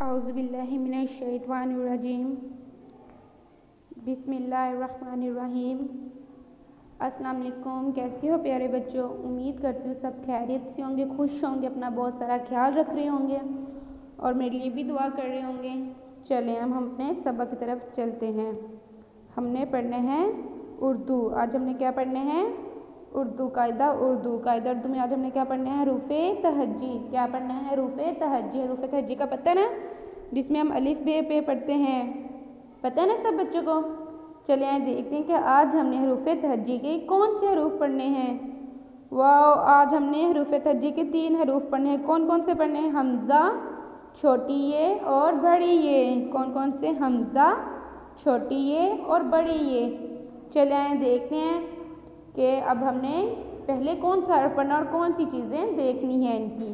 औज़ुबिल्लाहि मिनश्शैतानिर्रजीम बिस्मिल्लाहिर्रहमानिर्रहीम। अस्सलाम वालेकुम। कैसे हो प्यारे बच्चों? उम्मीद करती हूँ सब खैरियत से होंगे, खुश होंगे, अपना बहुत सारा ख्याल रख रहे होंगे और मेरे लिए भी दुआ कर रहे होंगे। चलें हम अपने सबक की तरफ चलते हैं। हमने पढ़ना है उर्दू। आज हमने क्या पढ़ना है? उर्दू कायदा में आज हमने क्या पढ़ना है? हरूफ़े तहज्जी। क्या पढ़ना है? हरूफ़े तहज्जी। हरूफ़े तहज्जी का पता है ना, जिसमें हम अलिफ बे पे पढ़ते हैं, पता है ना सब बच्चों को? चलिए आए देखते हैं कि आज हमने हरूफ़े तहज्जी के कौन से हरूफ पढ़ने हैं। वाह, आज हमने हरूफ़े तहज्जी के 3 हरूफ पढ़ने हैं। कौन कौन से पढ़ने हैं? हमज़ा, छोटी ये और बड़ी ये। कौन कौन से? हमज़ा, छोटी ये और बड़ी ये। चलिए आए देखते हैं कि अब हमने पहले कौन सा हर्फ पढ़ना और कौन सी चीज़ें देखनी है इनकी।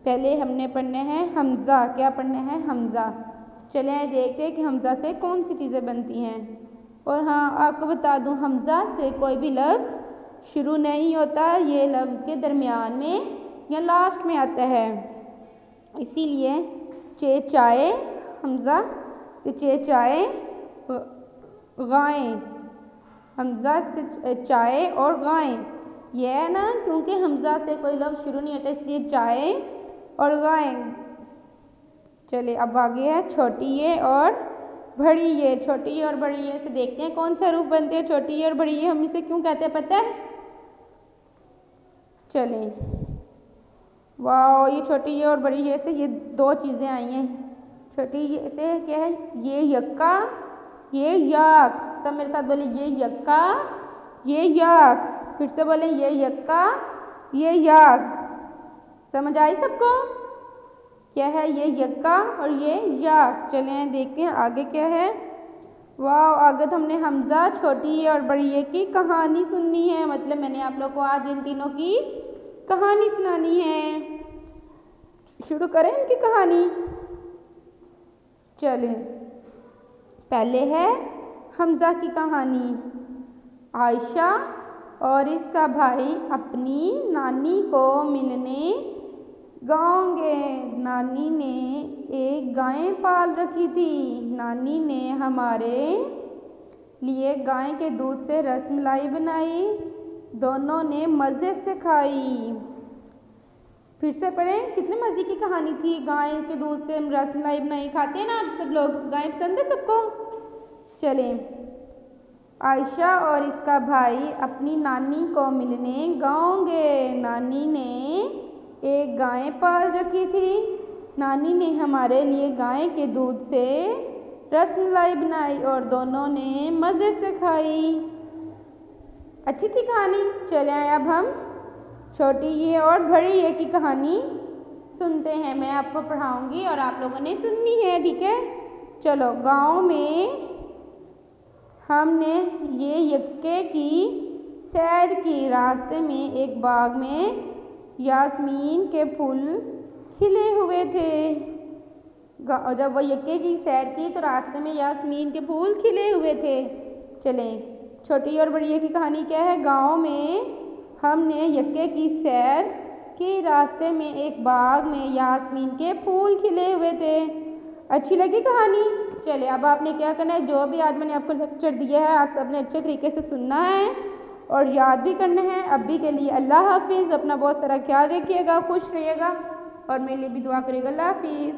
पहले हमने पढ़ना है हमज़ा। क्या पढ़ना है? हमज़ा। चलिए आए देखते हैं कि हमज़ा से कौन सी चीज़ें बनती हैं। और हाँ, आपको बता दूँ, हमज़ा से कोई भी लफ्ज़ शुरू नहीं होता, ये लफ्ज़ के दरमियान में या लास्ट में आता है। इसीलिए चे चाय, हमज़ा से चे चाय गाएँ, हमज़ा से चाय और गाएँ, यह है ना, क्योंकि हमज़ा से कोई लफ्ज़ शुरू नहीं होता, इसलिए चाय और गाएँ। चलिए अब आगे है छोटी ये और बड़ी ये। छोटी ये और बड़ी ये से देखते हैं कौन सा हरूफ बनते हैं। छोटी ये और बड़ी ये हम इसे क्यों कहते हैं पता है? चलें, वाह, ये छोटी ये और बड़ी ये से ये 2 चीज़ें आई हैं। छोटी ये से क्या है? ये यक्का, ये याक। सब मेरे साथ बोले, ये यक्का, ये याक। फिर से बोलें, ये यक्का, ये याक। समझ आई सबको? क्या है? ये यक्का और ये याक। चलें देखते हैं आगे क्या है। वाह, आगे तो हमने हमज़ा, छोटी ये और बड़ी ये की कहानी सुननी है। मतलब मैंने आप लोग को आज इन तीनों की कहानी सुनानी है। शुरू करें इनकी कहानी। चलें, पहले है हमज़ा की कहानी। आयशा और इसका भाई अपनी नानी को मिलने गाँव गए। नानी ने एक गाय पाल रखी थी। नानी ने हमारे लिए गाय के दूध से रसमलाई बनाई। दोनों ने मज़े से खाई। फिर से पढ़ें, कितने मज़े की कहानी थी। गाय के दूध से रसमलाई बनाई। खाते हैं ना आप सब लोग? गाय पसंद है सबको? चलें, आयशा और इसका भाई अपनी नानी को मिलने गाँव गए। नानी ने एक गाय पाल रखी थी। नानी ने हमारे लिए गाय के दूध से रसमलाई बनाई और दोनों ने मज़े से खाई। अच्छी थी कहानी। चले आए अब हम छोटी ये और बड़ी ये की कहानी सुनते हैं। मैं आपको पढ़ाऊंगी और आप लोगों ने सुननी है, ठीक है? चलो, गाँव में हमने ये यक्के की सैर की। रास्ते में एक बाग में यास्मीन के फूल खिले हुए थे। जब वो यक्के की सैर की तो रास्ते में यास्मीन के फूल खिले हुए थे। चलें, छोटी और बड़ी की कहानी क्या है। गांव में हमने यक्के की सैर की। रास्ते में एक बाग में यास्मीन के फूल खिले हुए थे। अच्छी लगी कहानी? चले, अब आपने क्या करना है, जो भी आज मैंने आपको लेक्चर दिया है आप सबने अच्छे तरीके से सुनना है और याद भी करना है। अभी के लिए अल्लाह हाफिज़। अपना बहुत सारा ख्याल रखिएगा, खुश रहिएगा और मेरे लिए भी दुआ करिएगा। अल्लाह हाफिज़।